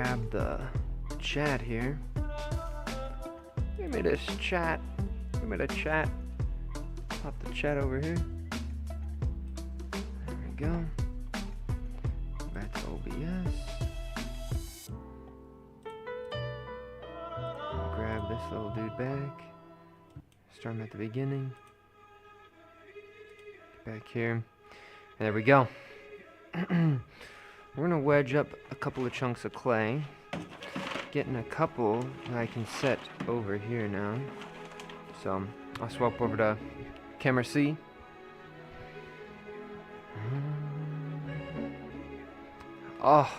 grab the chat here. Give me this chat. Give me the chat. Pop the chat over here. There we go. Back to OBS. Grab this little dude back. Start him at the beginning. Get back here. And there we go. We're gonna wedge up a couple of chunks of clay. Getting a couple that I can set over here now. So I'll swap over to camera C. Oh,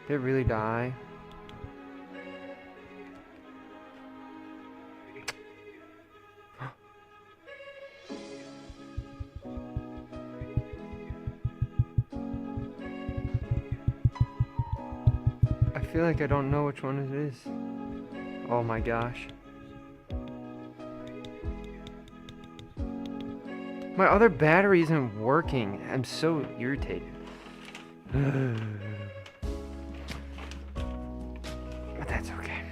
did it really die? I feel like I don't know which one it is. Oh my gosh. My other battery isn't working. I'm so irritated. But that's okay.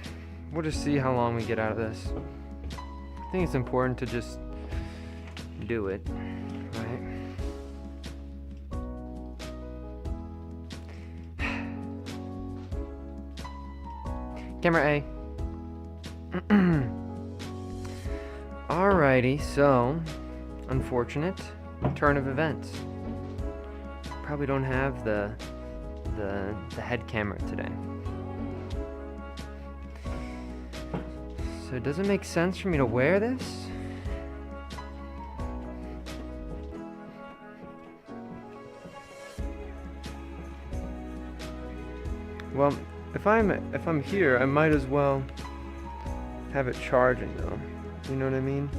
We'll just see how long we get out of this. I think it's important to just do it, right? Camera A. Alrighty, so unfortunate turn of events. Probably don't have the head camera today. So does it make sense for me to wear this? Well, if I'm here, I might as well have it charging though. You know what I mean?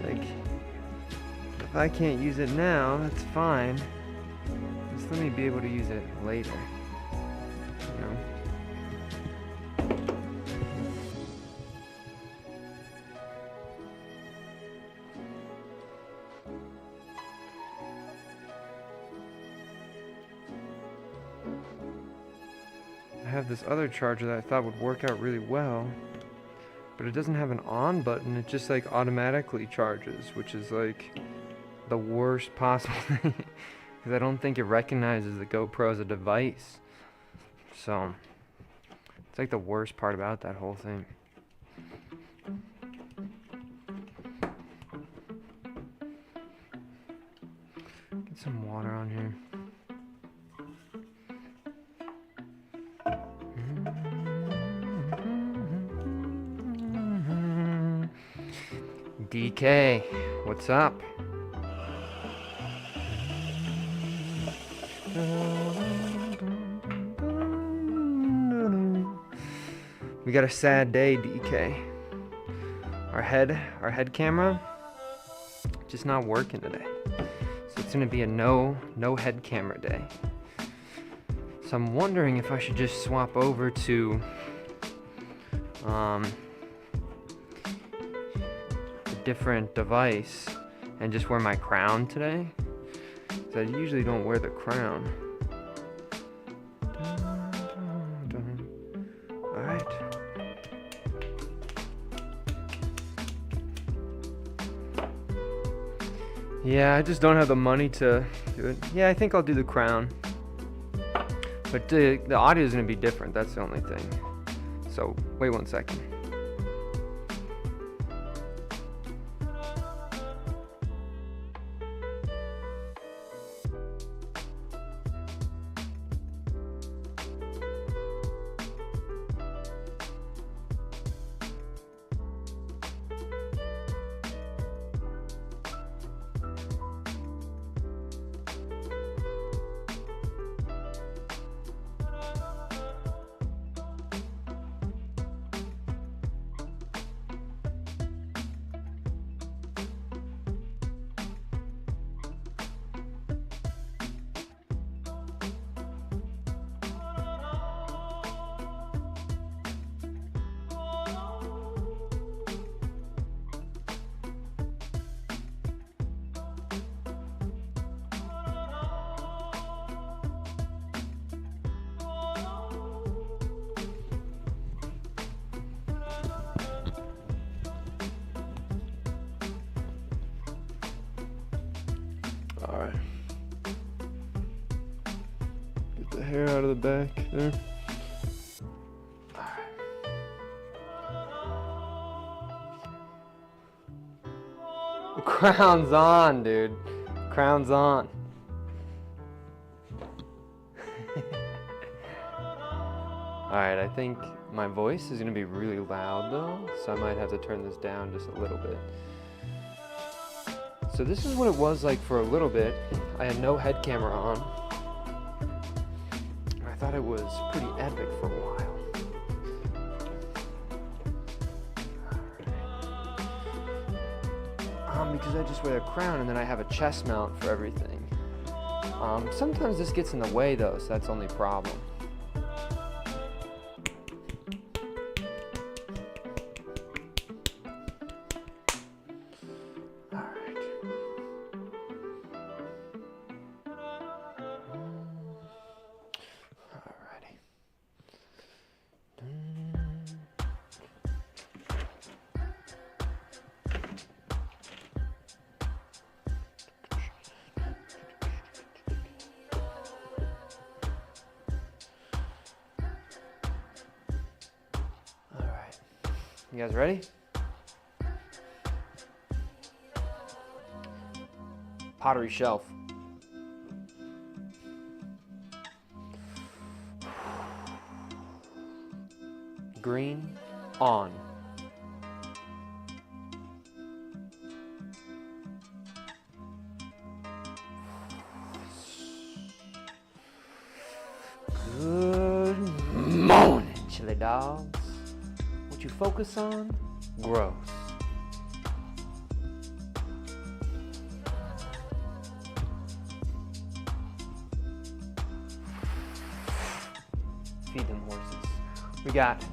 Like, if I can't use it now, that's fine. Just let me be able to use it later. You know? I have this other charger that I thought would work out really well, but it doesn't have an on button. It just like automatically charges, which is like the worst possible thing, because I don't think it recognizes the GoPro as a device. So it's like the worst part about that whole thing. Get some water on here. DK, what's up? We got a sad day, DK. Our head camera just not working today. So it's gonna be a no head camera day. So I'm wondering if I should just swap over to a different device and just wear my crown today. 'Cause I usually don't wear the crown. Alright. Yeah, I just don't have the money to do it. Yeah, I think I'll do the crown. But the audio is going to be different, that's the only thing. So, wait 1 second. hair out of the back there. Crown's on, dude. Crown's on. Alright, I think my voice is going to be really loud though, so I might have to turn this down just a little bit. So this is what it was like for a little bit. I had no head camera on. I thought it was pretty epic for a while. Because I just wear a crown and then I have a chest mount for everything. Sometimes this gets in the way though, so that's the only problem. You guys ready? Pottery shelf. Green on. Good morning, chili dogs. What you focus on grows. Feed them horses. We got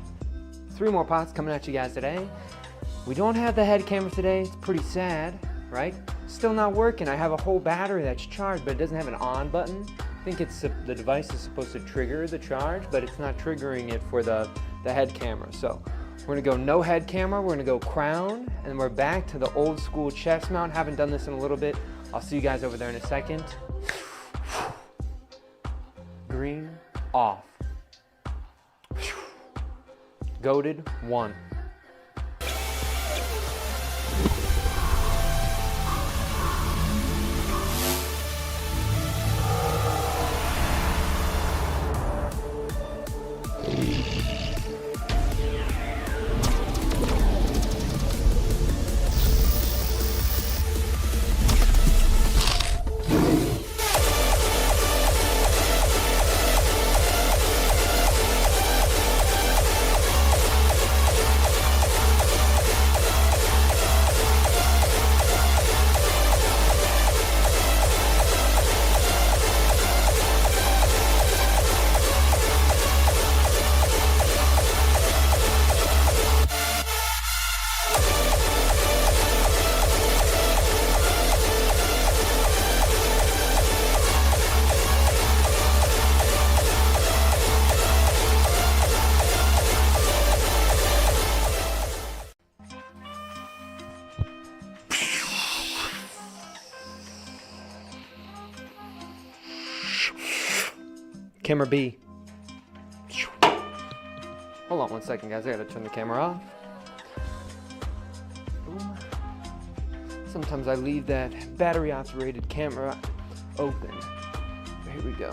3 more pots coming at you guys today. We don't have the head camera today. It's pretty sad, right? Still not working. I have a whole battery that's charged, but it doesn't have an on button. I think it's the device is supposed to trigger the charge, but it's not triggering it for the head camera. So we're gonna go no head camera, we're gonna go crown, and we're back to the old school chest mount. Haven't done this in a little bit. I'll see you guys over there in a second. Green off. Goated 1. Camera B. Hold on one second, guys. I gotta turn the camera off. Boom. Sometimes I leave that battery operated camera open. Here we go.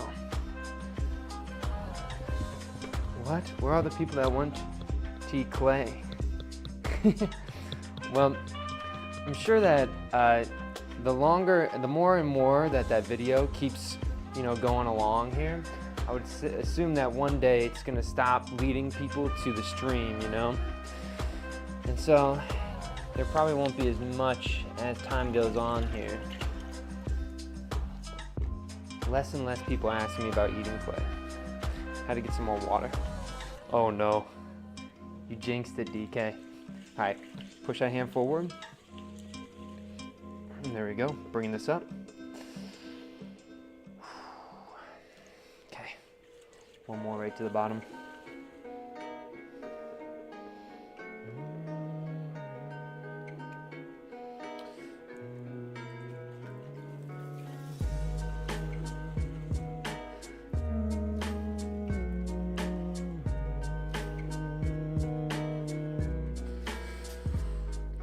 What? Where are the people that want tea clay? Well, I'm sure that the more and more that video keeps, going along here, I would assume that one day it's gonna stop leading people to the stream, And so there probably won't be as much as time goes on here. Less and less people ask me about eating clay. Had to get some more water. Oh no, you jinxed it, DK. All right, push that hand forward. And there we go, bringing this up. One more right to the bottom.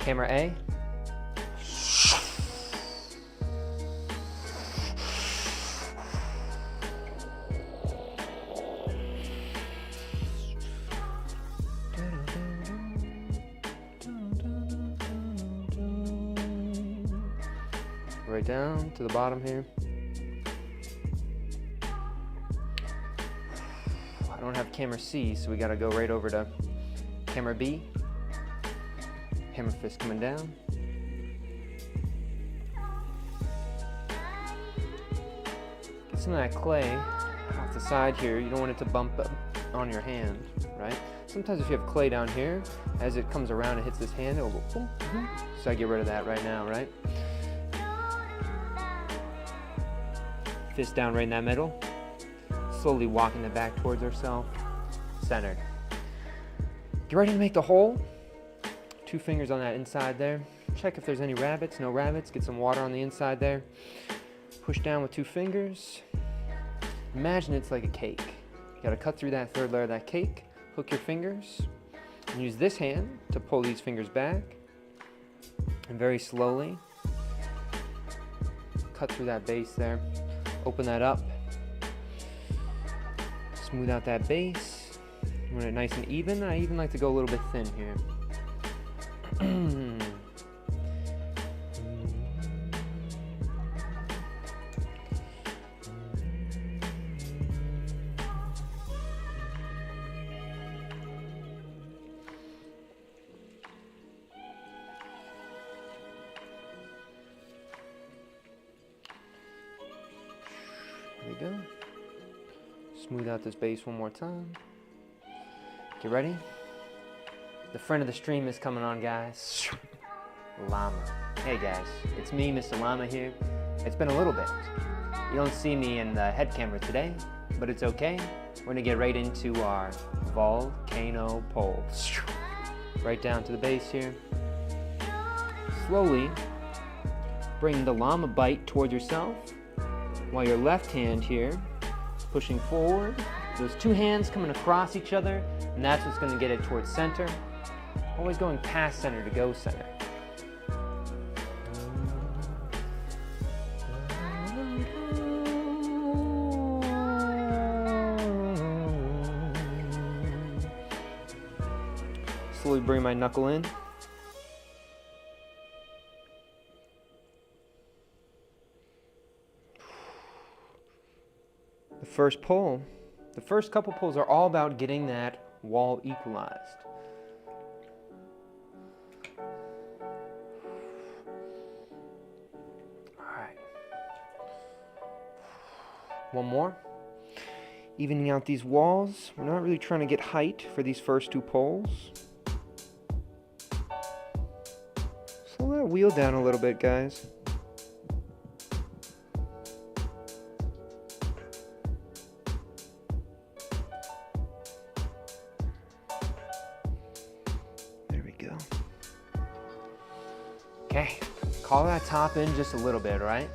Camera A. Right down to the bottom here. I don't have camera C, so we gotta go right over to camera B. Hammer fist coming down. Get some of that clay off the side here. You don't want it to bump up on your hand, right? Sometimes if you have clay down here, as it comes around and hits this hand, it'll go boom, boom. So I get rid of that right now, right? Fist down right in that middle. Slowly walking it back towards ourselves. Centered. Get ready to make the hole. 2 fingers on that inside there. Check if there's any rabbits. No rabbits. Get some water on the inside there. Push down with 2 fingers. Imagine it's like a cake. You gotta cut through that 3rd layer of that cake. Hook your fingers. And use this hand to pull these fingers back. And very slowly cut through that base there. Open that up. Smooth out that base. You want it nice and even. I even like to go a little bit thin here. There we go. Smooth out this base one more time. Get ready. The friend of the stream is coming on, guys. Llama. Hey guys, it's me, Mr. Llama here. It's been a little bit. You don't see me in the head camera today, but it's okay. We're gonna get right into our volcano pole. Right down to the base here. Slowly bring the llama bite towards yourself, while your left hand here is pushing forward. Those 2 hands coming across each other, and that's what's gonna get it towards center. Always going past center to go center. Slowly bring my knuckle in. The first pull. The first couple pulls are all about getting that wall equalized. Alright. One more. Evening out these walls. We're not really trying to get height for these first 2 pulls. Slow that wheel down a little bit, guys. Okay, call that top in just a little bit, right?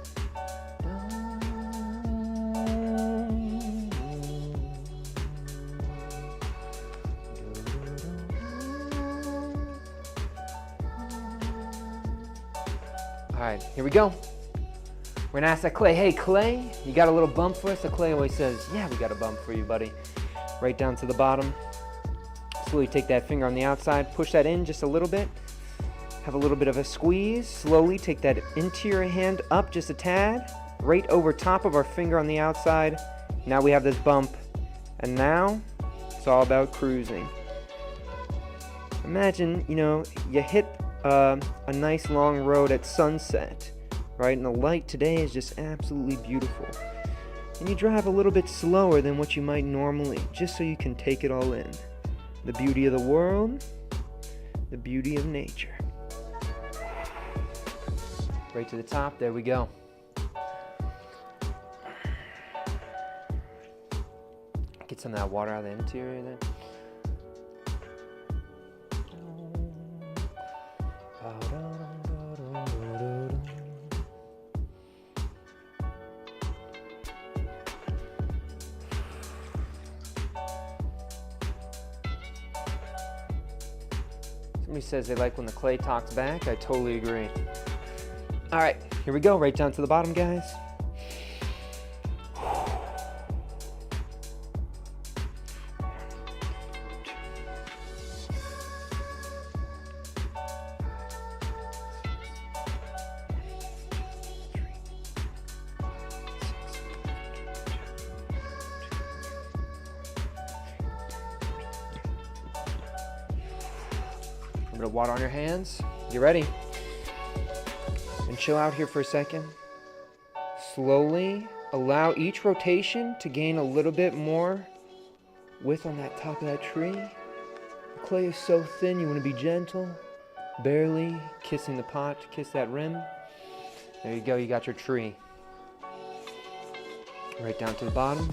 All right, here we go. We're gonna ask that clay, hey Clay, you got a little bump for us? The clay always says, yeah, we got a bump for you, buddy. Right down to the bottom. Slowly take that finger on the outside, push that in just a little bit. Have a little bit of a squeeze. Slowly take that interior hand up just a tad, right over top of our finger on the outside. Now we have this bump, and now it's all about cruising. Imagine, you hit a nice long road at sunset, right? And the light today is just absolutely beautiful. And you drive a little bit slower than what you might normally, just so you can take it all in. The beauty of the world, the beauty of nature. Right to the top, there we go. Get some of that water out of the interior there. Somebody says they like when the clay talks back. I totally agree. All right, here we go, right down to the bottom, guys. A bit of water on your hands. You ready? And chill out here for a second. Slowly allow each rotation to gain a little bit more width on that top of that tree. The clay is so thin, you want to be gentle. Barely kissing the pot to kiss that rim. There you go, you got your tree. Right down to the bottom.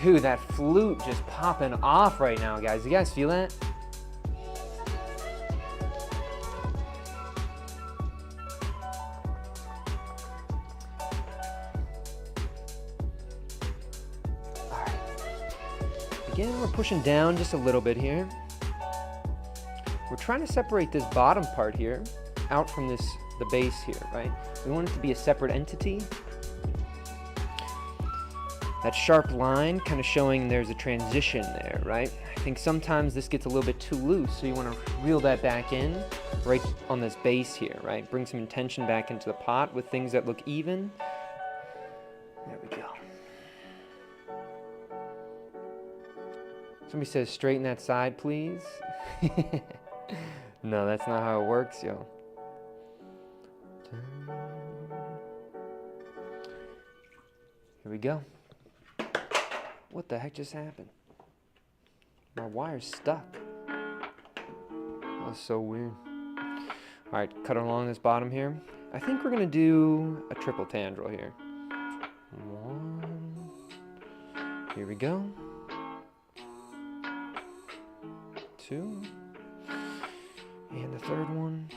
Dude, that flute just popping off right now, guys. You guys feel that? All right. Again, we're pushing down just a little bit here. We're trying to separate this bottom part here out from the base here, right? We want it to be a separate entity. That sharp line kind of showing there's a transition there, right? I think sometimes this gets a little bit too loose, so you want to reel that back in right on this base here, right? Bring some intention back into the pot with things that look even. There we go. Somebody says, straighten that side, please. No, that's not how it works, yo. Here we go. What the heck just happened? My wire's stuck. That was so weird. All right, cut along this bottom here. I think we're gonna do a triple tendril here. One. Here we go. Two. And the third one.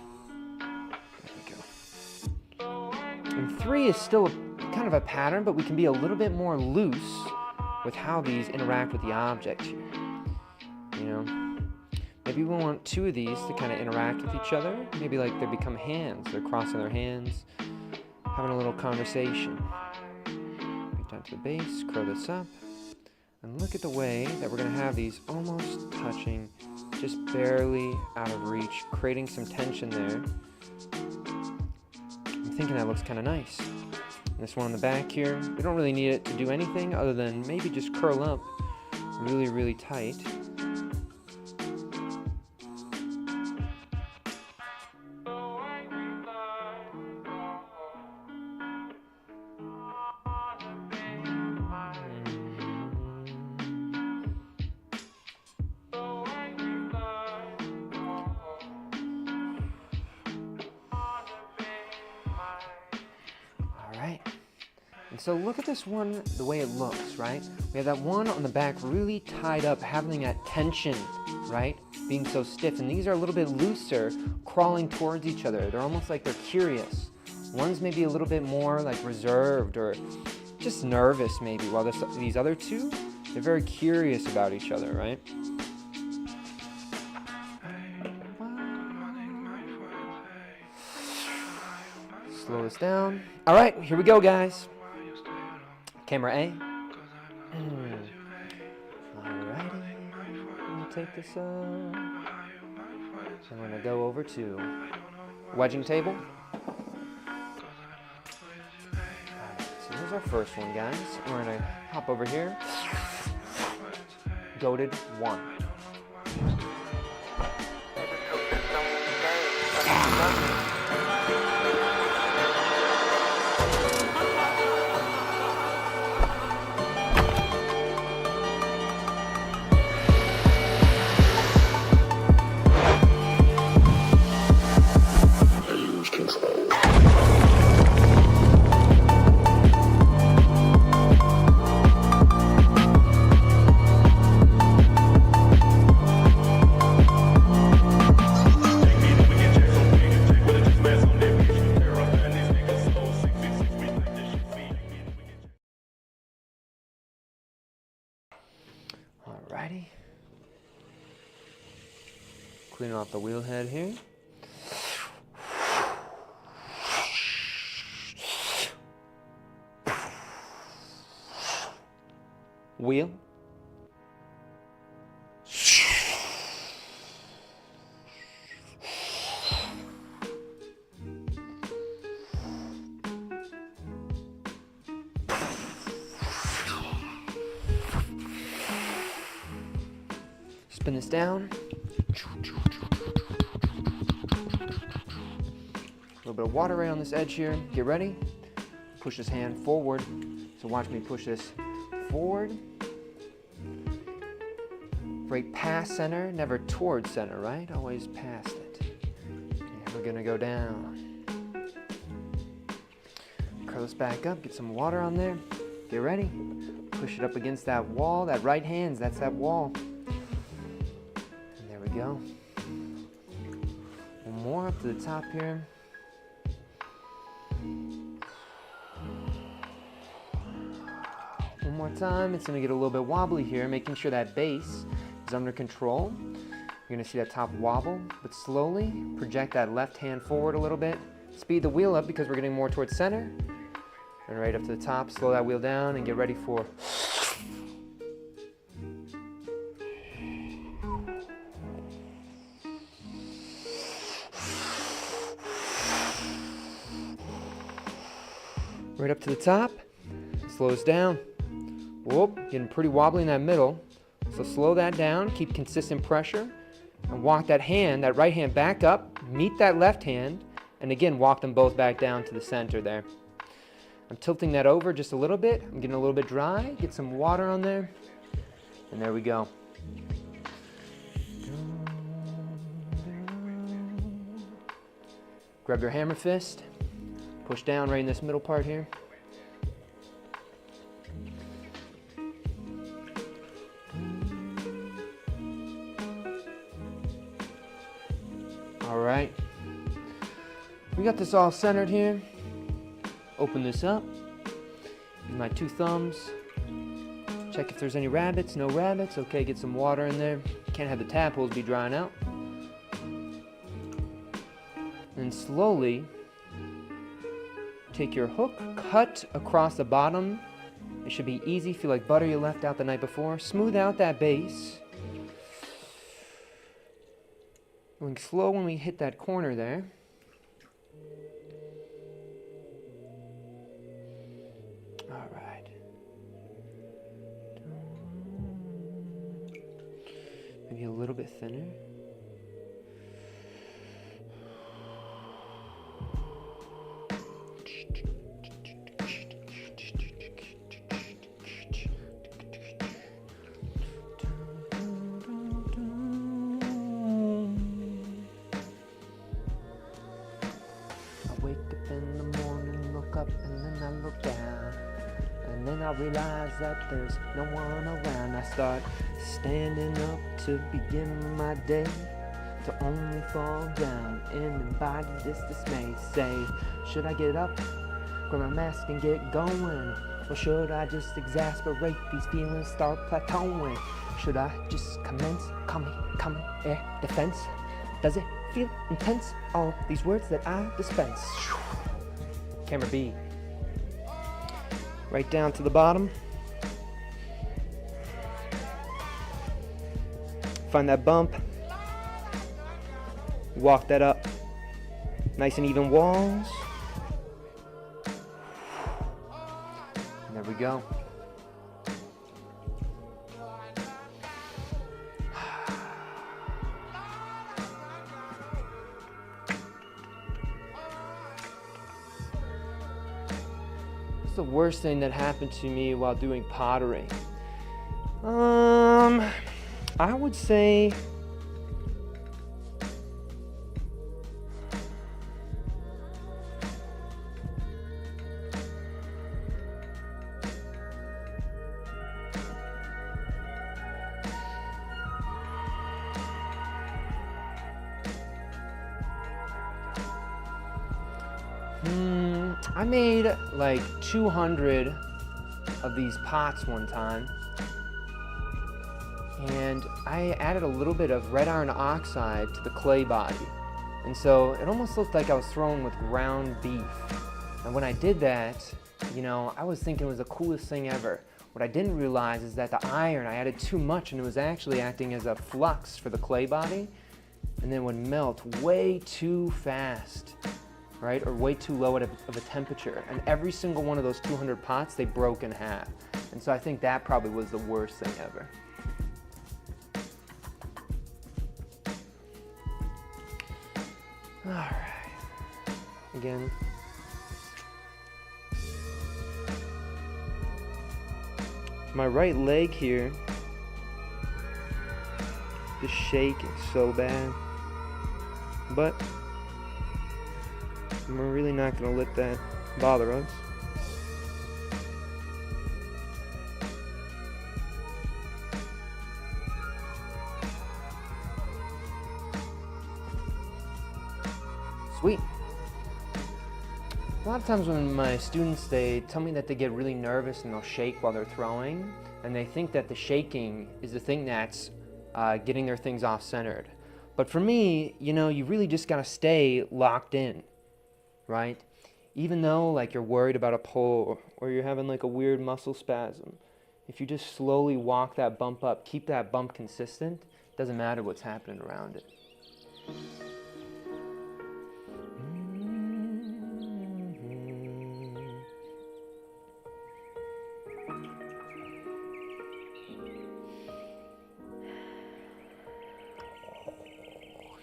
There we go. And three is still kind of a pattern, but we can be a little bit more loose with how these interact with the object here. You know, maybe we want two of these to kind of interact with each other. Maybe like they become hands. They're crossing their hands, having a little conversation. Right down to the base, curl this up. And look at the way that we're gonna have these almost touching, just barely out of reach, creating some tension there. I'm thinking that looks kind of nice. This one on the back here, we don't really need it to do anything other than maybe just curl up really, really tight. And so look at this one, the way it looks, right? We have that one on the back really tied up, having that tension, right? Being so stiff. And these are a little bit looser, crawling towards each other. They're almost like they're curious. One's maybe a little bit more like reserved or just nervous maybe, while these other two, they're very curious about each other, right? Slow this down. All right, here we go, guys. Camera A. Alrighty. I'm gonna take this up. I'm gonna go over to wedging table. Alright, so here's our first one, guys. And we're gonna hop over here. Goated 1. Alrighty. Cleaning off the wheel head here. Wheel. Spin this down. A little bit of water right on this edge here. Get ready. Push this hand forward. So watch me push this forward. Right past center, never towards center, right? Always past it. Okay, we're gonna go down. Curl this back up, get some water on there. Get ready. Push it up against that wall. That right hand, that's that wall. And there we go. One more up to the top here. One more time. It's gonna get a little bit wobbly here, making sure that base is under control. You're gonna see that top wobble, but slowly project that left hand forward a little bit. Speed the wheel up because we're getting more towards center. And right up to the top, slow that wheel down and get ready for right up to the top. Slow us down. Whoop, getting pretty wobbly in that middle. So slow that down, keep consistent pressure, and walk that hand, that right hand back up, meet that left hand, and again, walk them both back down to the center there. I'm tilting that over just a little bit. I'm getting a little bit dry. Get some water on there, and there we go. Grab your hammer fist, push down right in this middle part here. All right, we got this all centered here. Open this up, use my 2 thumbs, check if there's any rabbits, no rabbits. Okay, get some water in there. Can't have the tadpoles be drying out. And slowly take your hook, cut across the bottom. It should be easy, feel like butter you left out the night before. Smooth out that base. Going slow when we hit that corner there. All right. Maybe a little bit thinner. And then I realize that there's no one around. I start standing up to begin my day, to only fall down and embody this dismay. Say, should I get up, grab my mask and get going? Or should I just exasperate these feelings, start plateauing? Should I just commence, come, air defense? Does it feel intense, all these words that I dispense? Camera B. Right down to the bottom. Find that bump. Walk that up. Nice and even walls. And there we go. The worst thing that happened to me while doing pottery? I would say I made like 200 of these pots one time. and I added a little bit of red iron oxide to the clay body. And so it almost looked like I was throwing with ground beef. And when I did that, you know, I was thinking it was the coolest thing ever. What I didn't realize is that the iron, I added too much and it was actually acting as a flux for the clay body, and then would melt way too fast, right? Or way too low of a temperature. And every single one of those 200 pots, they broke in half. And so I think that probably was the worst thing ever. All right, again. My right leg here is shaking so bad, but we're really not going to let that bother us. Sweet. A lot of times when my students, they tell me that they get really nervous and they'll shake while they're throwing, and they think that the shaking is the thing that's getting their things off-centered. But for me, you know, you really just gotta stay locked in, right? Even though like you're worried about a pull or you're having like a weird muscle spasm, if you just slowly walk that bump up, keep that bump consistent, doesn't matter what's happening around it.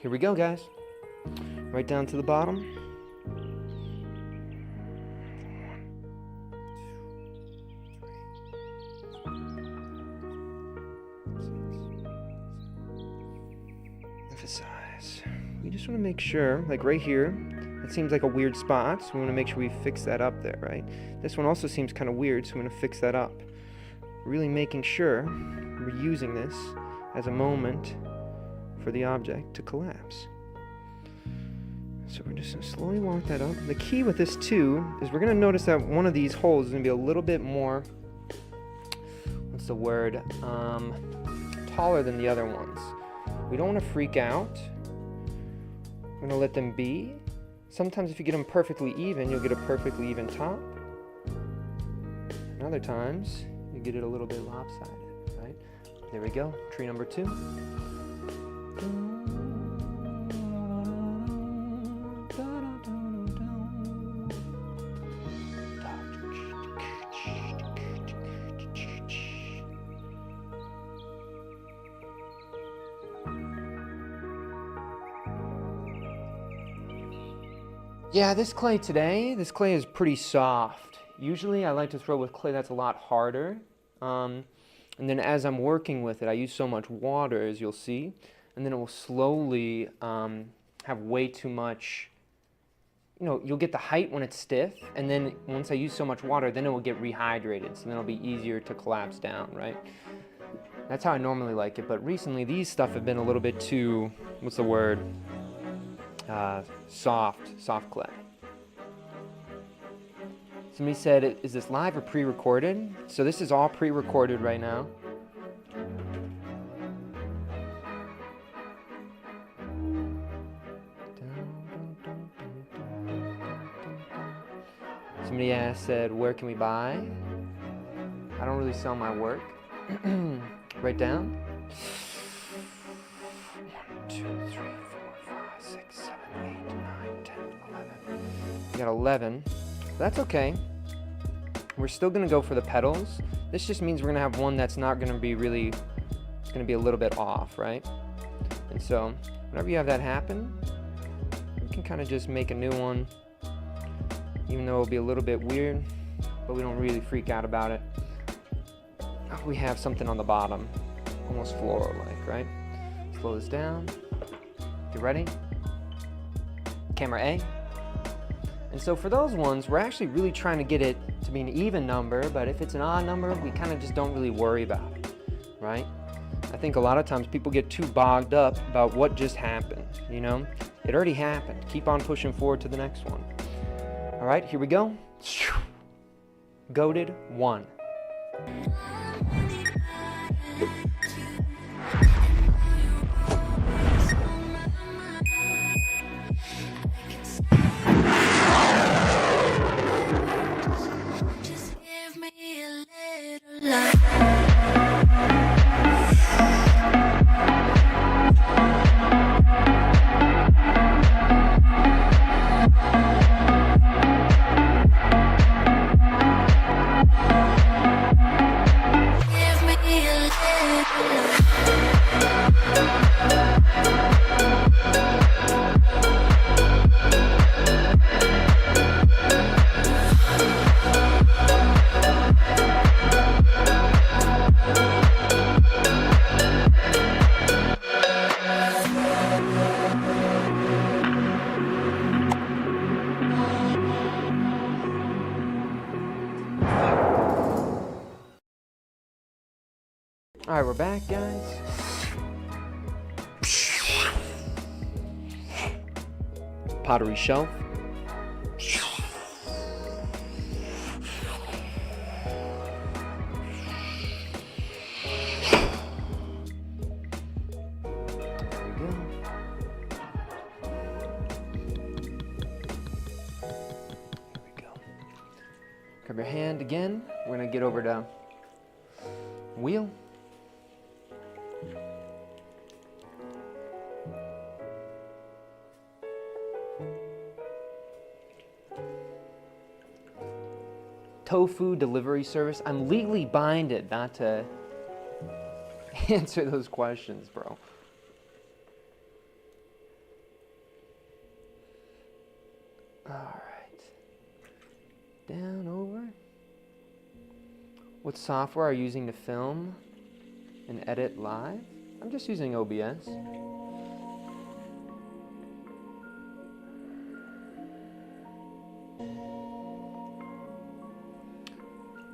Here we go, guys. Right down to the bottom. Emphasize. We just want to make sure, like right here, it seems like a weird spot, so we want to make sure we fix that up there, right? This one also seems kind of weird, so I'm going to fix that up. Really making sure we're using this as a moment for the object to collapse. So we're just going to slowly walk that up. The key with this too is we're going to notice that one of these holes is going to be a little bit more, what's the word, taller than the other ones. We don't want to freak out. We're going to let them be. Sometimes if you get them perfectly even, you'll get a perfectly even top. And other times, you get it a little bit lopsided, right? There we go, tree number 2. Yeah, this clay is pretty soft. Usually I like to throw with clay that's a lot harder. And then as I'm working with it, I use so much water, as you'll see, and then it will slowly have way too much, you know, you'll get the height when it's stiff, and then once I use so much water, then it will get rehydrated, so then it'll be easier to collapse down, right? That's how I normally like it, but recently these stuff have been a little bit too, what's the word? Soft clay. Somebody said, is this live or pre-recorded? So this is all pre-recorded right now. Somebody said, where can we buy? I don't really sell my work. Write down. 1, 2, 3, 4, 5, 6, 7, 8, 9, 10, 11. We got 11. That's okay. We're still gonna go for the petals. This just means we're gonna have one that's not gonna be really, it's gonna be a little bit off, right? And so, whenever you have that happen, you can kind of just make a new one, even though it'll be a little bit weird, but we don't really freak out about it. We have something on the bottom, almost floral-like, right? Slow this down. You ready? Camera A. And so for those ones, we're actually really trying to get it to be an even number, but if it's an odd number, we kind of just don't really worry about it, right? I think a lot of times people get too bogged up about what just happened, you know? It already happened. Keep on pushing forward to the next one. All right, here we go. Goated 1. Alright, we're back, guys. Pottery shelf. There we go. There we go. Grab your hand again. We're gonna get over to wheel. Tofu delivery service. I'm legally binded not to answer those questions, bro. All right. Down over. What software are you using to film and edit live? I'm just using OBS.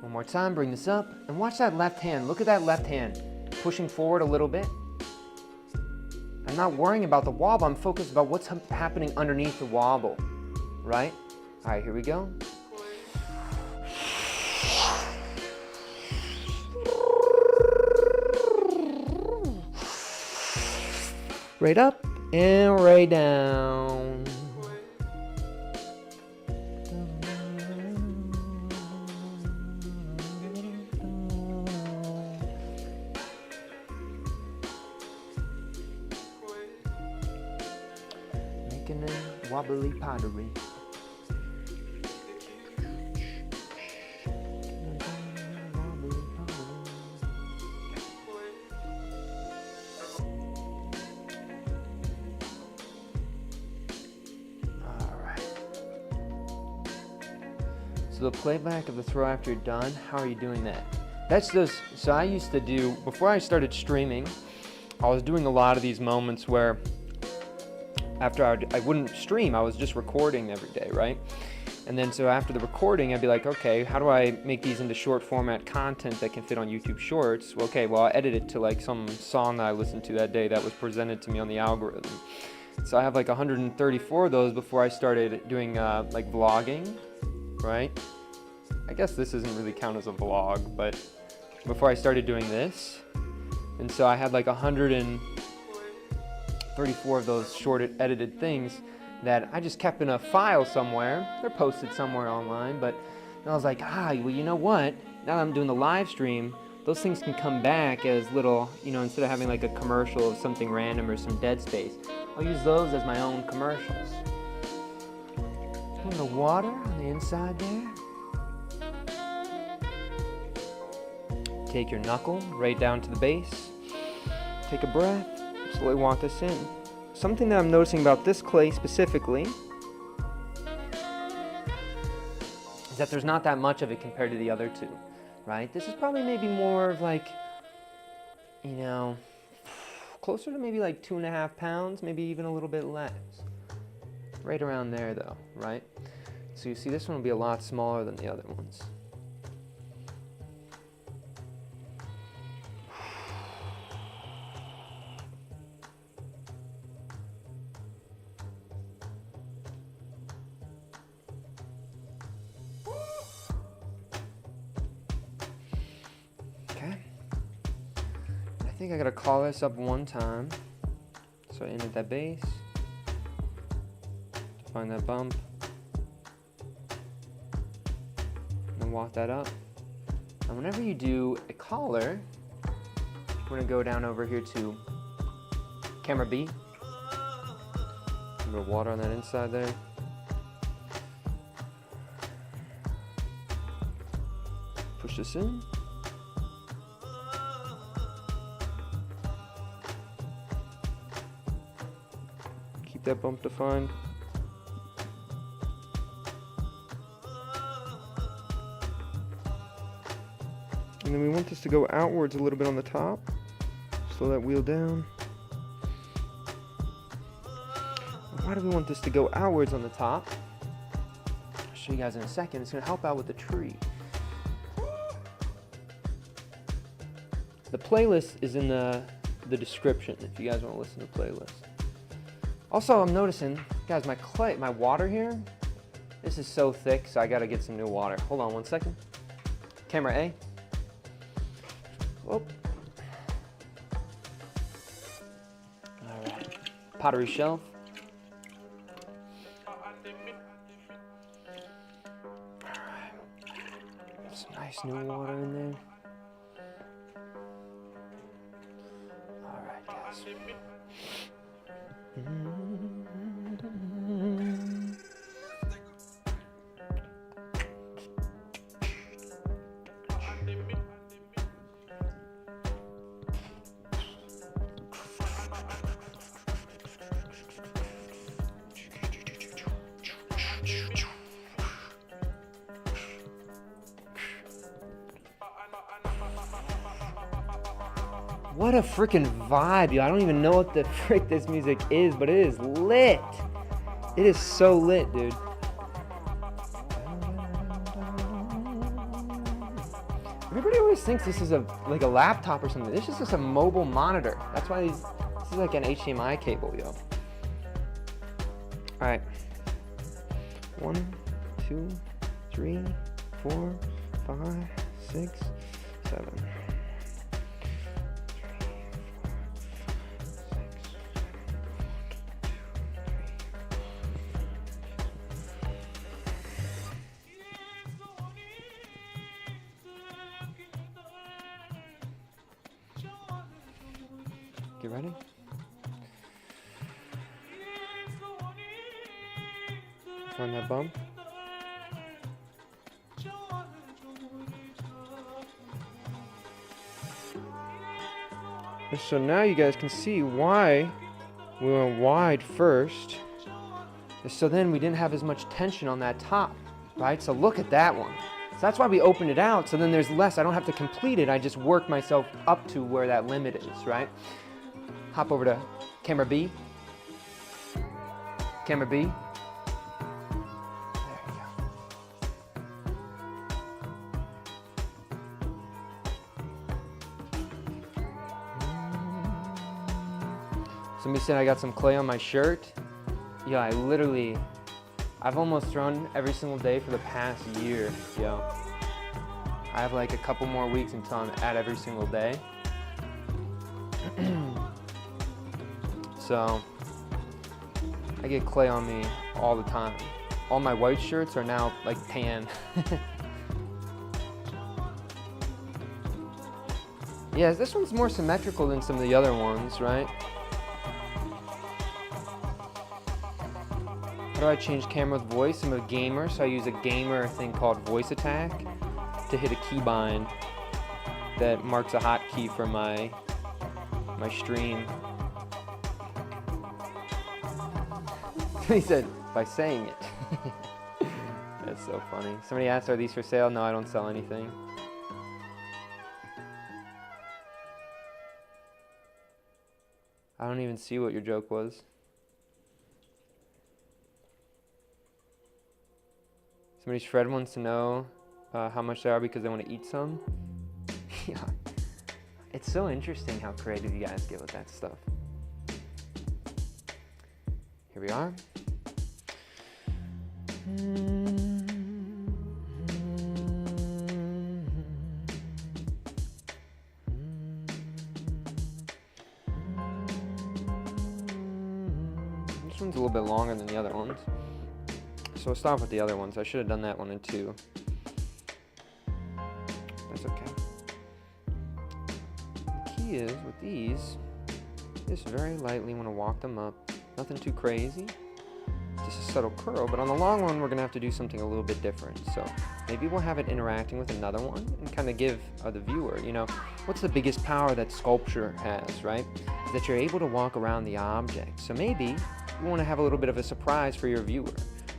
One more time, bring this up, and watch that left hand. Look at that left hand, pushing forward a little bit. I'm not worrying about the wobble, I'm focused about what's happening underneath the wobble, right? All right, here we go. Right up and right down. Making a wobbly pottery. So the playback of the throw after you're done, how are you doing that? That's those, so I used to do, before I started streaming, I was doing a lot of these moments where after I wouldn't stream, I was just recording every day, right? And then so after the recording, I'd be like, okay, how do I make these into short format content that can fit on YouTube Shorts? Well, okay, well, I edit it to like some song that I listened to that day that was presented to me on the algorithm. So I have like 134 of those before I started doing like vlogging, right? I guess this doesn't really count as a vlog, but before I started doing this, and so I had like 134 of those short edited things that I just kept in a file somewhere. They're posted somewhere online, but I was like, well, you know what? Now that I'm doing the live stream, those things can come back as little, you know, instead of having like a commercial of something random or some dead space, I'll use those as my own commercials. A little water on the inside there. Take your knuckle right down to the base. Take a breath. Slowly walk this in. Something that I'm noticing about this clay specifically is that there's not that much of it compared to the other two, right? This is probably maybe more of like, you know, closer to maybe like 2.5 pounds, maybe even a little bit less. Right around there though, right? So you see this one will be a lot smaller than the other ones. Okay. I think I gotta call this up one time. So I in at that base. Find that bump. And walk that up. And whenever you do a collar, we're gonna go down over here to camera B. A little water on that inside there. Push this in. Keep that bump defined. And then we want this to go outwards a little bit on the top. Slow that wheel down. Why do we want this to go outwards on the top? I'll show you guys in a second. It's going to help out with the tree. The playlist is in the description if you guys want to listen to the playlist. Also, I'm noticing, guys, my water here, this is so thick, so I got to get some new water. Hold on one second. Camera A. Whoop. All right. Pottery shelf. All right. Some nice new water in there. All right, guys. What a freaking vibe, yo. I don't even know what the frick this music is, but it is lit. It is so lit, dude. Everybody always thinks this is like a laptop or something. This is just a mobile monitor. That's why this is like an HDMI cable, yo. All right. 1, 2, 3, 4, 5, 6, 7. Get ready? Find that bump. So now you guys can see why we went wide first. So then we didn't have as much tension on that top, right? So look at that one. So that's why we opened it out, so then there's less. I don't have to complete it. I just work myself up to where that limit is, right? Hop over to camera B. Camera B. There you go. Somebody said I got some clay on my shirt. Yeah, I've almost thrown every single day for the past year, yo. I have like a couple more weeks until I'm at every single day. So, I get clay on me all the time. All my white shirts are now like tan. Yeah, this one's more symmetrical than some of the other ones, right? How do I change camera with voice? I'm a gamer, so I use a gamer thing called voice attack to hit a keybind that marks a hotkey for my stream. He said, by saying it. That's so funny. Somebody asked, are these for sale? No, I don't sell anything. I don't even see what your joke was. Somebody's Fred wants to know how much they are because they want to eat some. Yeah. It's so interesting how creative you guys get with that stuff. Here we are. This one's a little bit longer than the other ones. So we'll start with the other ones. I should have done that one in 2. That's okay. The key is, with these, just very lightly want to walk them up. Nothing too crazy. Just a subtle curl, but on the long one, we're going to have to do something a little bit different. So maybe we'll have it interacting with another one and kind of give the viewer, you know, what's the biggest power that sculpture has, right? Is that you're able to walk around the object. So maybe you want to have a little bit of a surprise for your viewer.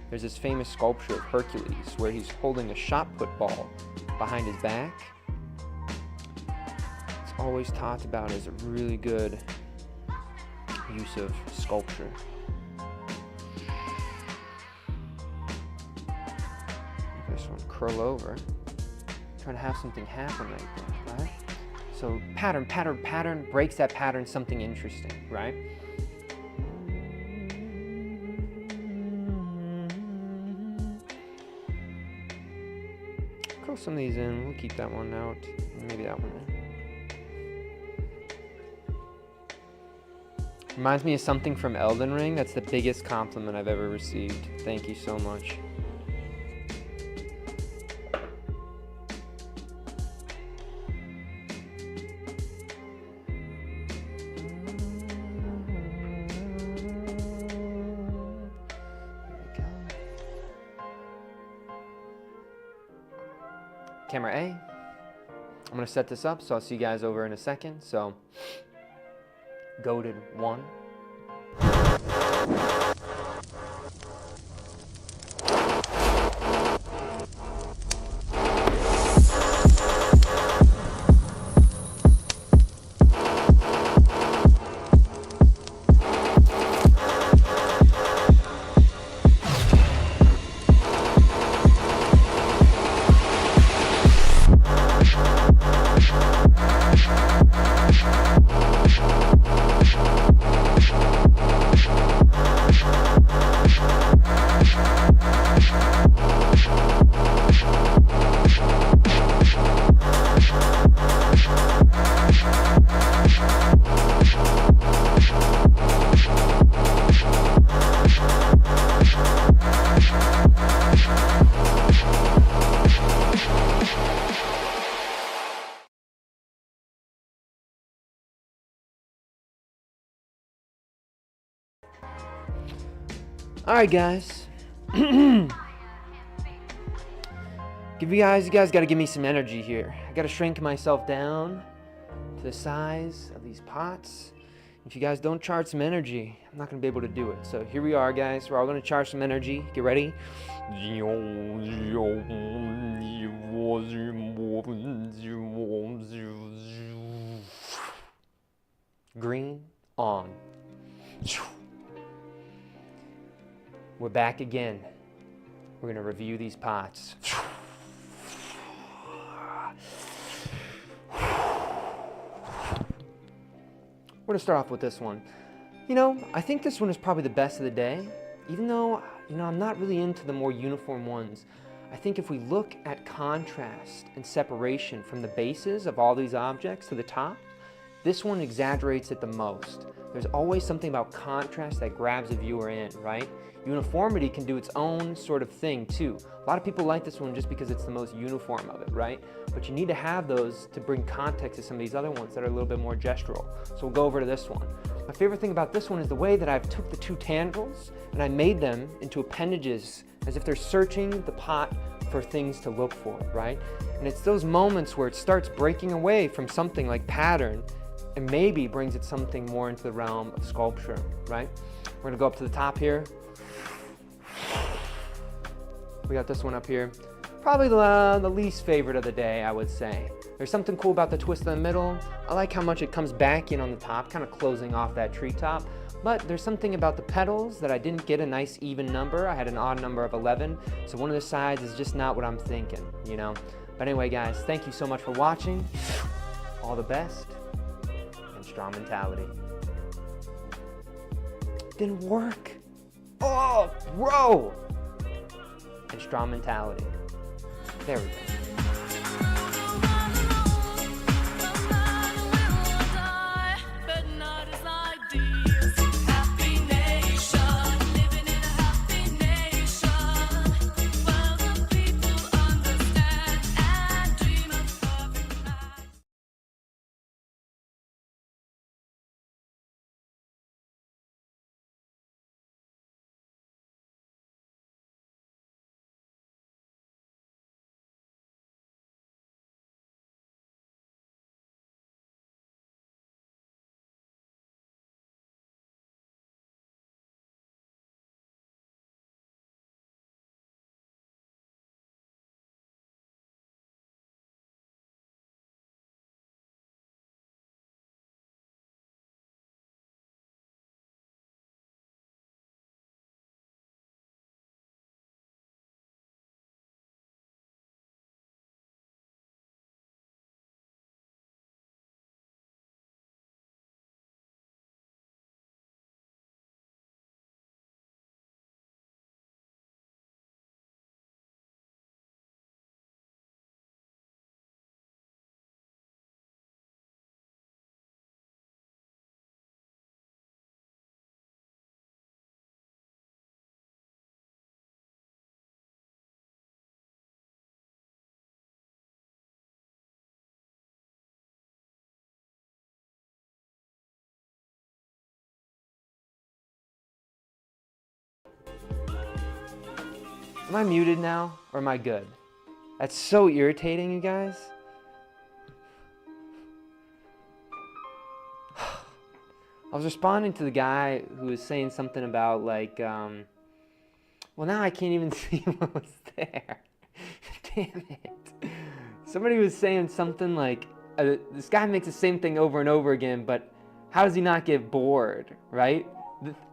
There's this famous sculpture of Hercules where he's holding a shot put ball behind his back. It's always talked about as a really good use of sculpture. This one, curl over. Trying to have something happen right there, right? So pattern, pattern, pattern, breaks that pattern something interesting, right? Curl some of these in, we'll keep that one out, maybe that one in. Reminds me of something from Elden Ring. That's the biggest compliment I've ever received. Thank you so much. Camera A. I'm gonna set this up, so I'll see you guys over in a second. So, goated 1. Alright guys, you guys gotta give me some energy here. I gotta shrink myself down to the size of these pots. If you guys don't charge some energy, I'm not gonna be able to do it. So here we are guys, we're all gonna charge some energy. Get ready. Green on. We're back again. We're gonna review these pots. We're gonna start off with this one. You know, I think this one is probably the best of the day, even though, you know, I'm not really into the more uniform ones. I think if we look at contrast and separation from the bases of all these objects to the top, this one exaggerates it the most. There's always something about contrast that grabs a viewer in, right? Uniformity can do its own sort of thing too. A lot of people like this one just because it's the most uniform of it, right? But you need to have those to bring context to some of these other ones that are a little bit more gestural. So we'll go over to this one. My favorite thing about this one is the way that I've took the two tendrils and I made them into appendages as if they're searching the pot for things to look for, right? And it's those moments where it starts breaking away from something like pattern and maybe brings it something more into the realm of sculpture, right? We're gonna go up to the top here. We got this one up here. Probably the least favorite of the day, I would say. There's something cool about the twist in the middle. I like how much it comes back in on the top, kind of closing off that treetop. But there's something about the petals that I didn't get a nice even number. I had an odd number of 11. So one of the sides is just not what I'm thinking, you know? But anyway, guys, thank you so much for watching. All the best. Strong mentality. Didn't work. Oh, bro. And strong mentality. There we go. Am I muted now, or am I good? That's so irritating, you guys. I was responding to the guy who was saying something about like, well, now I can't even see what was there. Damn it. Somebody was saying something like, this guy makes the same thing over and over again, but how does he not get bored, right?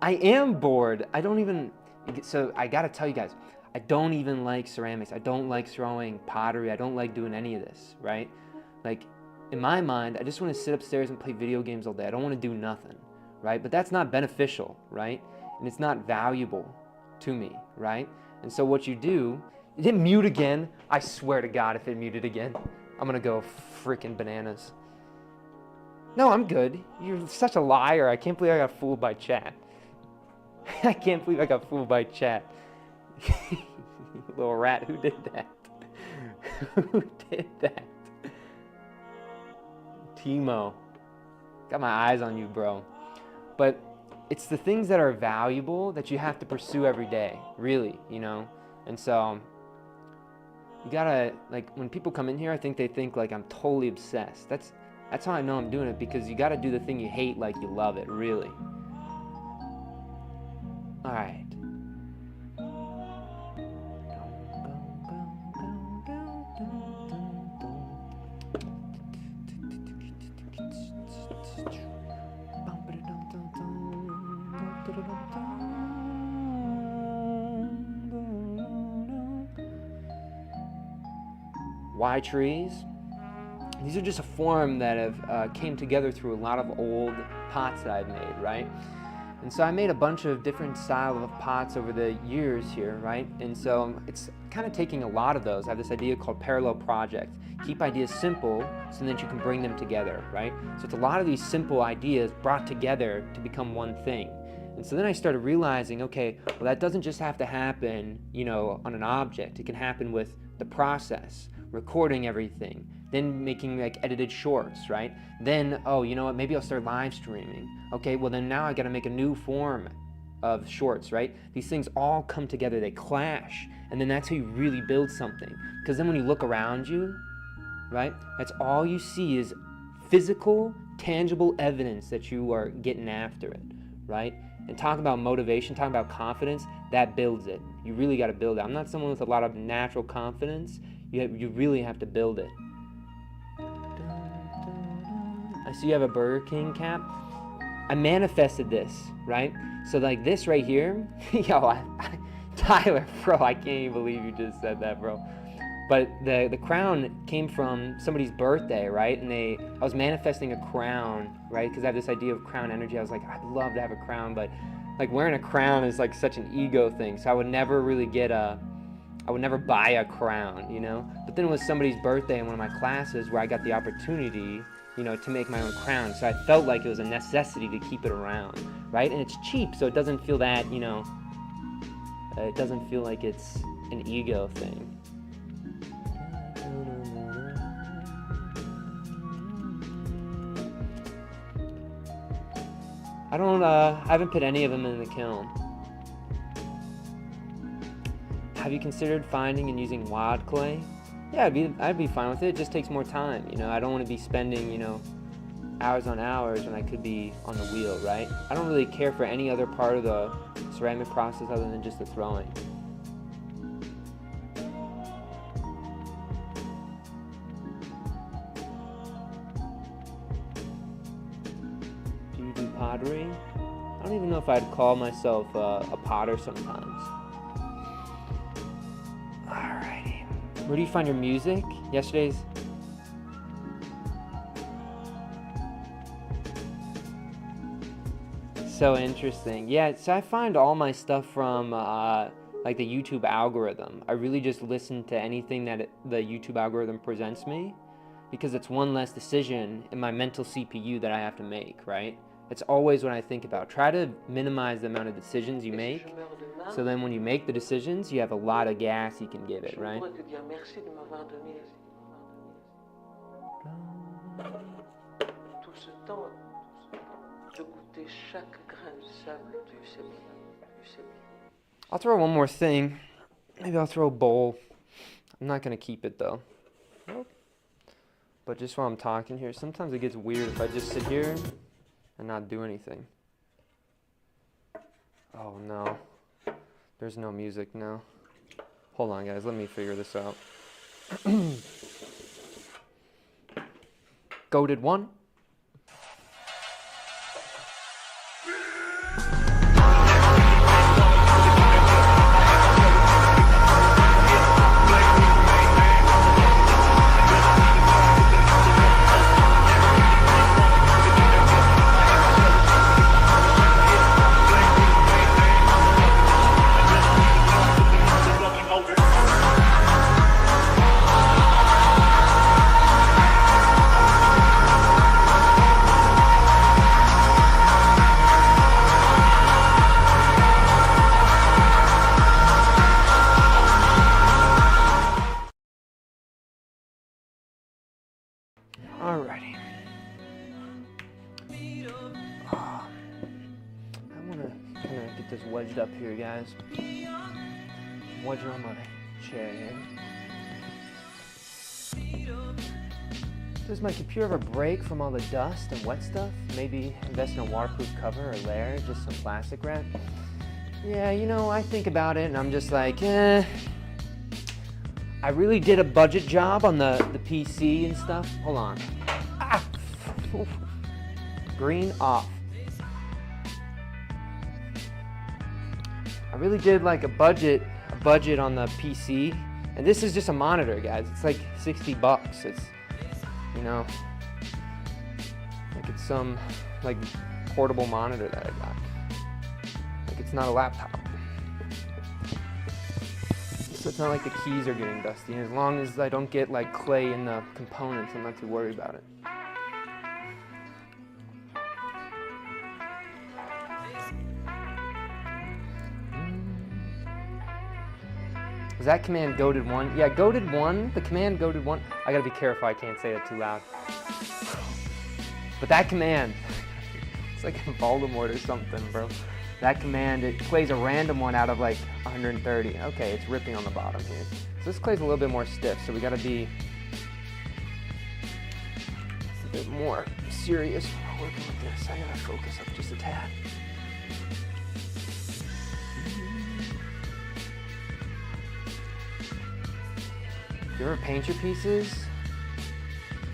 I am bored. I don't even, so I gotta tell you guys, I don't even like ceramics. I don't like throwing pottery. I don't like doing any of this, right? Like, in my mind, I just want to sit upstairs and play video games all day. I don't want to do nothing, right? But that's not beneficial, right? And it's not valuable to me, right? And so what you do, it didn't mute again. I swear to God, if it muted again, I'm gonna go freaking bananas. No, I'm good. You're such a liar. I can't believe I got fooled by chat. I can't believe I got fooled by chat. Little rat, who did that? Who did that? Timo. Got my eyes on you, bro. But it's the things that are valuable that you have to pursue every day, really, you know? And so you gotta, like, when people come in here, I think they think like I'm totally obsessed. That's how I know I'm doing it, because you gotta do the thing you hate like you love it, really. All right. Why trees? These are just a form that have came together through a lot of old pots that I've made, right? And so I made a bunch of different style of pots over the years here, right? And so it's kind of taking a lot of those. I have this idea called parallel project. Keep ideas simple so that you can bring them together, right? So it's a lot of these simple ideas brought together to become one thing. And so then I started realizing, okay, well, that doesn't just have to happen, you know, on an object. It can happen with the process, recording everything, then making like edited shorts, right? Then, oh, you know what, maybe I'll start live streaming. Okay, well then now I gotta make a new form of shorts, right? These things all come together, they clash, and then that's how you really build something. Because then when you look around you, right, that's all you see is physical, tangible evidence that you are getting after it, right? And talk about motivation, talk about confidence, that builds it. You really gotta build it. I'm not someone with a lot of natural confidence. You really have to build it. I see you have a Burger King cap. I manifested this, right? So like this right here, yo, Tyler, bro, I can't even believe you just said that, bro. But the crown came from somebody's birthday, right? And I was manifesting a crown, right? Because I have this idea of crown energy. I was like, I'd love to have a crown, but like wearing a crown is like such an ego thing. So I would never really I would never buy a crown, you know? But then it was somebody's birthday in one of my classes where I got the opportunity, you know, to make my own crown. So I felt like it was a necessity to keep it around, right? And it's cheap, so it doesn't feel that, you know, it doesn't feel like it's an ego thing. I haven't put any of them in the kiln. Have you considered finding and using wild clay? Yeah, I'd be fine with it. It just takes more time, you know. I don't want to be spending, you know, hours on hours when I could be on the wheel, right? I don't really care for any other part of the ceramic process other than just the throwing. Do you do pottery? I don't even know if I'd call myself a potter sometimes. Alrighty. Where do you find your music? Yesterday's... So interesting. Yeah, so I find all my stuff from like the YouTube algorithm. I really just listen to anything that the YouTube algorithm presents me, because it's one less decision in my mental CPU that I have to make, right? It's always what I think about. Try to minimize the amount of decisions you make, so then when you make the decisions, you have a lot of gas you can give it, right? I'll throw one more thing. Maybe I'll throw a bowl. I'm not gonna keep it though. Nope. But just while I'm talking here, sometimes it gets weird if I just sit here and not do anything. Oh no, there's no music now. Hold on guys, let me figure this out. Goated one. Alrighty. I want to kind of get this wedged up here, guys. Wedge it on my chair here. Does my computer ever break from all the dust and wet stuff? Maybe invest in a waterproof cover or layer, just some plastic wrap? Yeah, you know, I think about it and I'm just like, I really did a budget job on the PC and stuff. Hold on. Ah! Green off. I really did like a budget on the PC. And this is just a monitor, guys. It's like 60 bucks. It's, you know, like it's some like portable monitor that I got. Like it's not a laptop. So it's not like the keys are getting dusty. And as long as I don't get like clay in the components, I'm not too worried about it. Was that command goated one? Yeah, goated one, the command goated one. I gotta be careful, I can't say that too loud. But that command, it's like Voldemort or something, bro. That command, it plays a random one out of like 130. Okay, it's ripping on the bottom here. So this clay's a little bit more stiff, so we gotta be a bit more serious when we're working with this. I gotta focus up just a tad. You ever paint your pieces?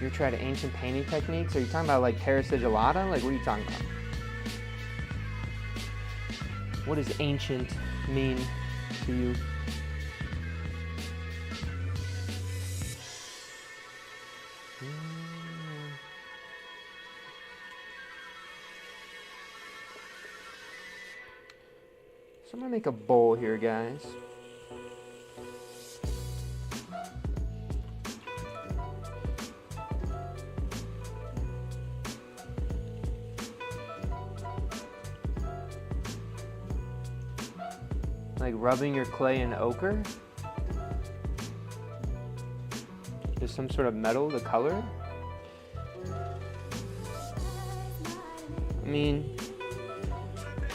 You ever tried ancient painting techniques? Are you talking about like terra sigillata? Like what are you talking about? What does ancient mean to you? So I'm gonna make a bowl here, guys. Like rubbing your clay in ochre. There's some sort of metal to color. I mean,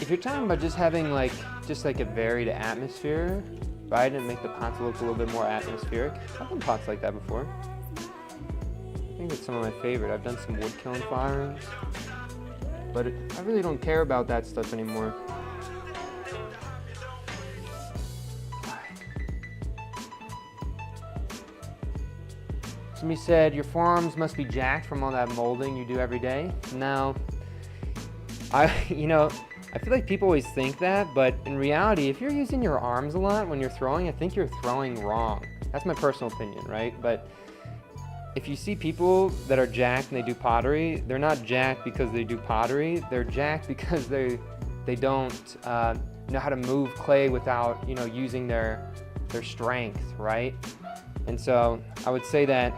if you're talking about just having like a varied atmosphere, right, and make the pots look a little bit more atmospheric. I've done pots like that before. I think it's some of my favorite. I've done some wood kiln firings, but I really don't care about that stuff anymore. Somebody said your forearms must be jacked from all that molding you do every day. Now, I feel like people always think that, but in reality, if you're using your arms a lot when you're throwing, I think you're throwing wrong. That's my personal opinion, right? But if you see people that are jacked and they do pottery, they're not jacked because they do pottery. They're jacked because they don't know how to move clay without, using their strength, right? And so I would say that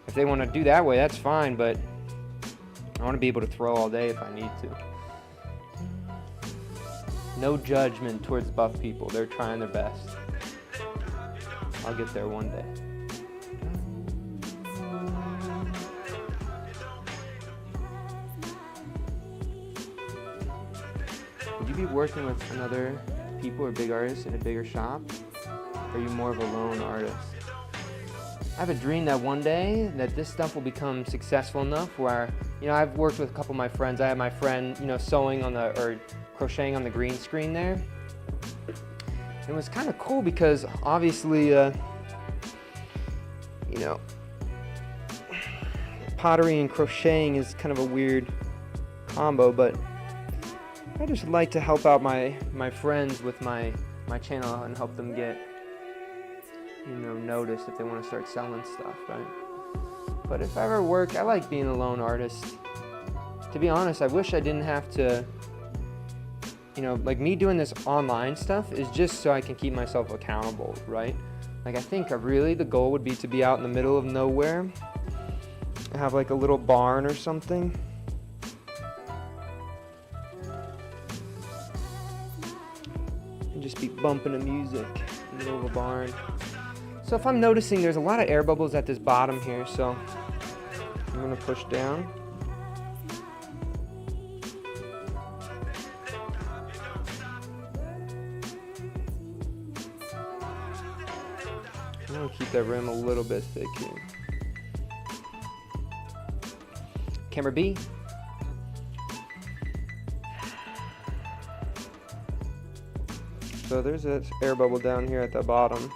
if they want to do that way, that's fine, but I want to be able to throw all day if I need to. No judgment towards buff people. They're trying their best. I'll get there one day. Would you be working with another people or big artists in a bigger shop? Or are you more of a lone artist? I have a dream that one day that this stuff will become successful enough where, you know, I've worked with a couple of my friends. I have my friend, you know, sewing on the, or crocheting on the green screen there. It was kind of cool because obviously, you know, pottery and crocheting is kind of a weird combo, but I just like to help out my friends with my channel and help them get, you know, noticed if they want to start selling stuff, right? But if I ever work, I like being a lone artist. To be honest, I wish I didn't have to, you know, like me doing this online stuff is just so I can keep myself accountable, right? Like I think really the goal would be to be out in the middle of nowhere, have like a little barn or something. And just be bumping the music in the middle of a barn. So if I'm noticing there's a lot of air bubbles at this bottom here, so I'm gonna push down. I'm gonna keep that rim a little bit thick here. Camera B. So there's this air bubble down here at the bottom.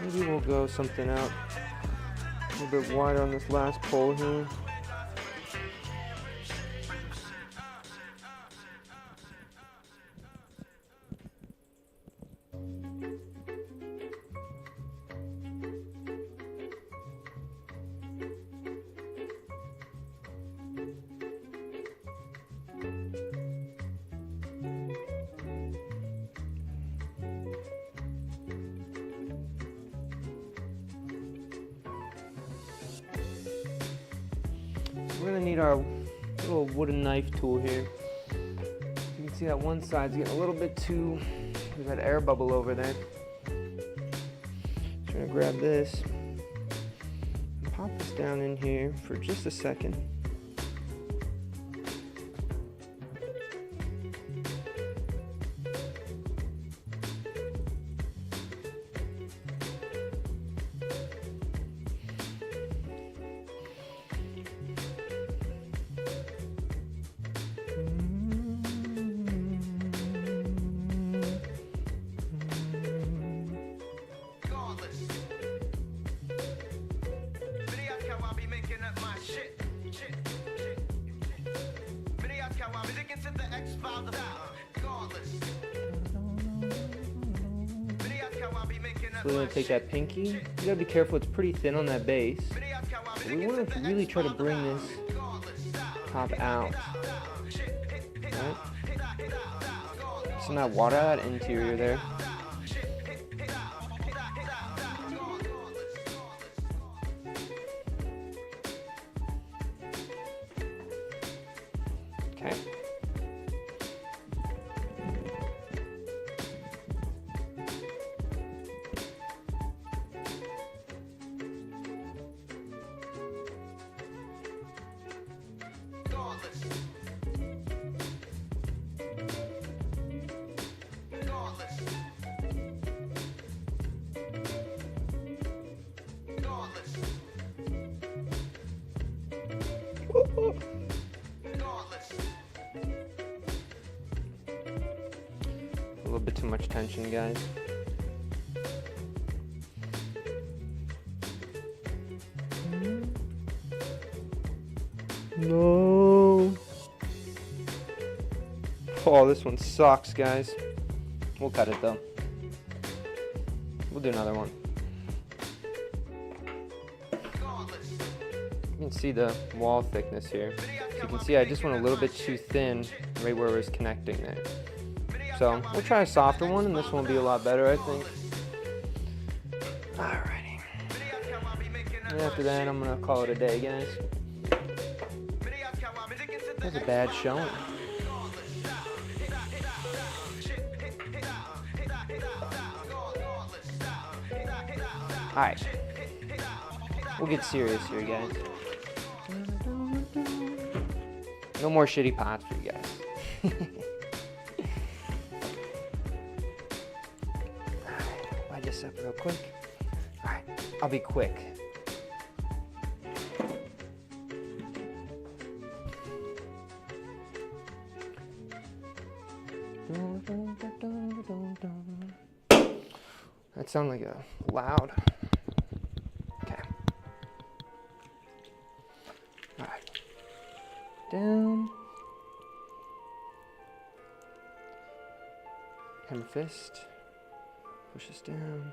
Maybe we'll go something out a little bit wider on this last pole here. We're gonna need our little wooden knife tool here. You can see that one side's getting a little bit too, there's that air bubble over there. Trying to grab this, pop this down in here for just a second. So we're going to take that pinky. You gotta be careful, it's pretty thin on that base. But we want to really try to bring this top out. Right? Some of that water out interior there. Okay. A little bit too much tension, guys. No. Oh, this one sucks, guys. We'll cut it though. We'll do another one. You can see the wall thickness here. So you can see I just went a little bit too thin right where it was connecting there. So we'll try a softer one, and this one will be a lot better, I think. Alrighty. And after that, I'm gonna call it a day, guys. That's a bad showing. Alright. We'll get serious here, guys. No more shitty pots for you guys. Alright, light this up real quick. Alright, I'll be quick. That sounded like a loud. Okay. Alright. Down. Hammer fist. Push this down.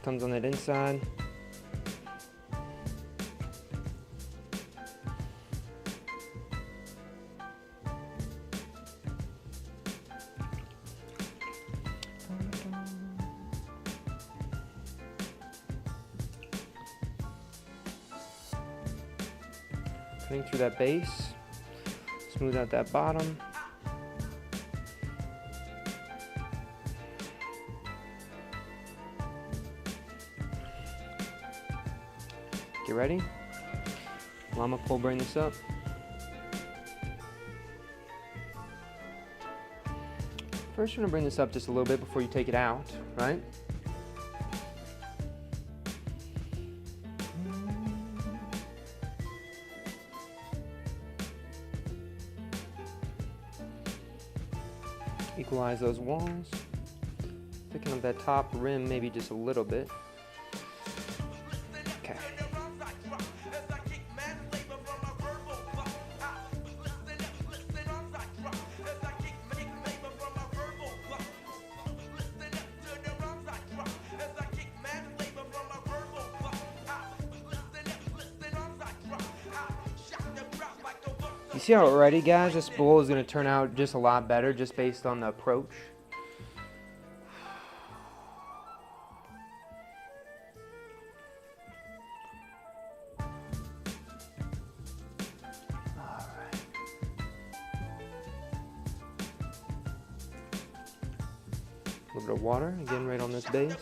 Thumbs on that inside. Cutting through that base, smooth out that bottom. Get ready. Llama pole, bring this up. First, you're gonna bring this up just a little bit before you take it out, right? Equalize those walls. Thicken up that top rim maybe just a little bit. Okay. You see how already, guys, this bowl is going to turn out just a lot better just based on the approach. Alright. A little bit of water, again, right on this base.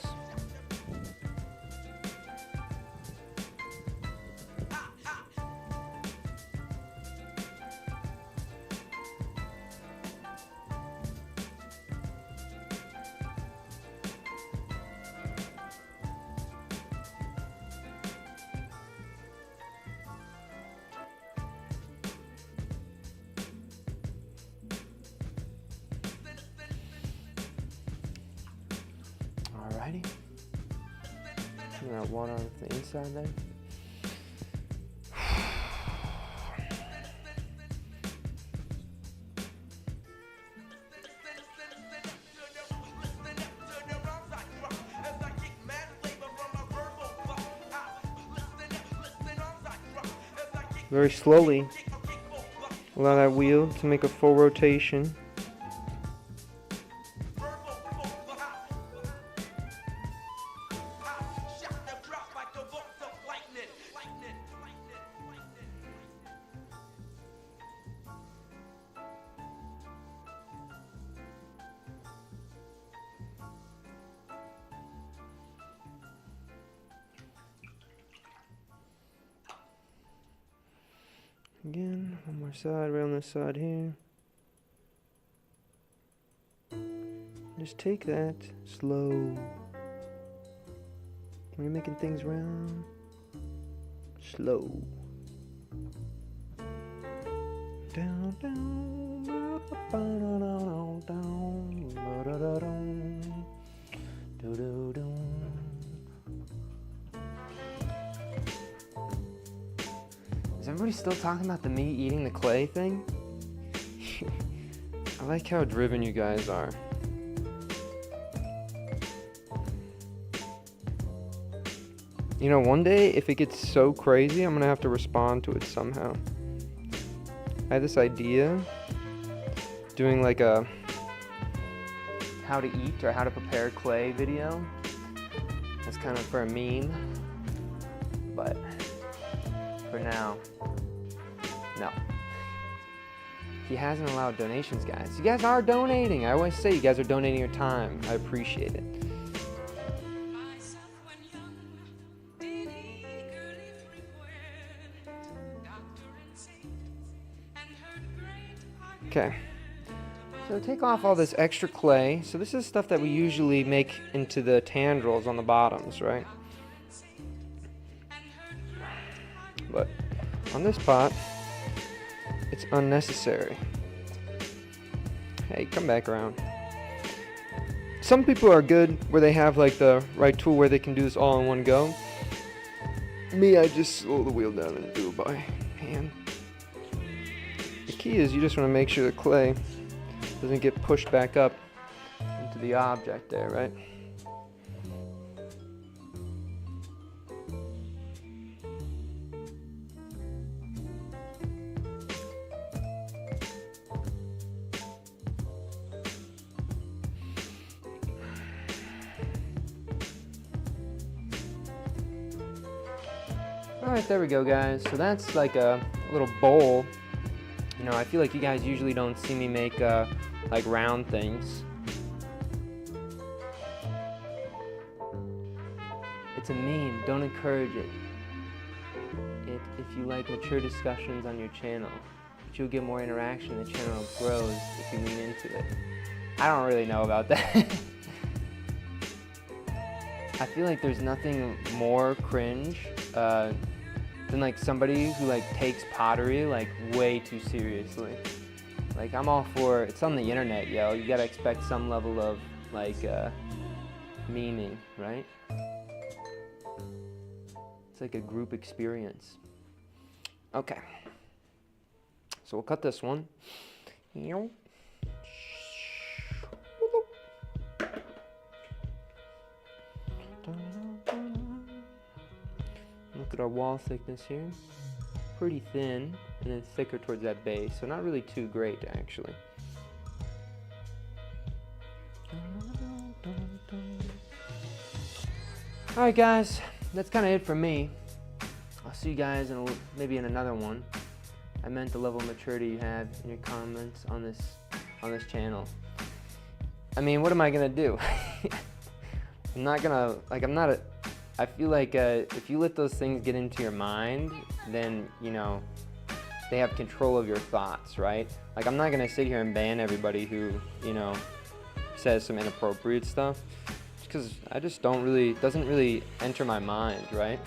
Alrighty. That water on the inside there. Very slowly allow that wheel to make a full rotation. Again, one more side, right on this side here. Just take that slow. When you're making things round, slow. Down, down, down, down. Is everybody still talking about the me eating the clay thing? I like how driven you guys are. You know, one day, if it gets so crazy, I'm gonna have to respond to it somehow. I had this idea, doing like a how to eat or how to prepare clay video That's kind of for a meme, but for now, no. He hasn't allowed donations, guys. You guys are donating. I always say you guys are donating your time. I appreciate it. Okay. So take off all this extra clay. So this is stuff that we usually make into the tendrils on the bottoms, right? But on this pot, it's unnecessary. Hey, come back around. Some people are good where they have like the right tool where they can do this all in one go. Me, I just slow the wheel down and do it by hand. The key is you just want to make sure the clay doesn't get pushed back up into the object there, right? Alright, there we go, guys. So that's like a little bowl. You know, I feel like you guys usually don't see me make like round things. It's a meme. Don't encourage it. If you like mature discussions on your channel, but you'll get more interaction. The channel grows if you lean into it. I don't really know about that. I feel like there's nothing more cringe than like somebody who like takes pottery like way too seriously. Like I'm all for it's on the internet, yo. You gotta expect some level of like meaning, right? It's like a group experience. Okay. So we'll cut this one. Look at our wall thickness here. Pretty thin, and then thicker towards that base, so not really too great actually. Alright guys, that's kind of it for me. I'll see you guys in maybe in another one. I meant the level of maturity you have in your comments on this channel. I mean, what am I gonna do? I'm not gonna, like, I feel like if you let those things get into your mind, then, you know, they have control of your thoughts, right? Like, I'm not gonna sit here and ban everybody who, you know, says some inappropriate stuff, because I just don't really, it doesn't really enter my mind, right?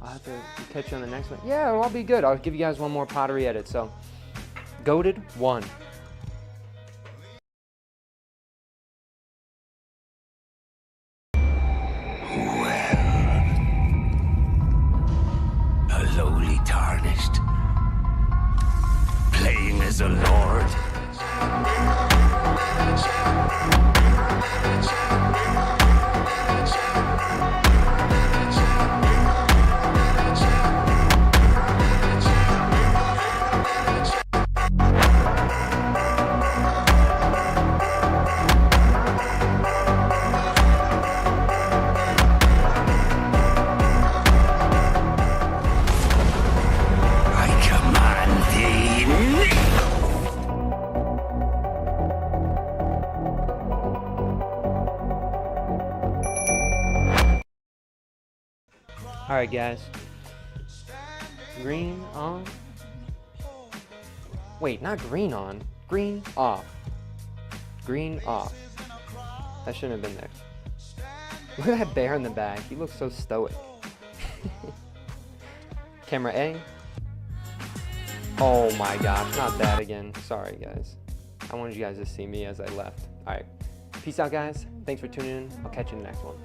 I'll have to catch you on the next one. Yeah, it'll all be good. I'll give you guys one more pottery edit. So, goated 1. A lowly tarnished, playing as a lord. Alright guys, green on, wait, not green on, green off, that shouldn't have been there. Look at that bear in the back, he looks so stoic. Camera A, oh my gosh, not that again, sorry guys, I wanted you guys to see me as I left. Alright, peace out guys, thanks for tuning in, I'll catch you in the next one.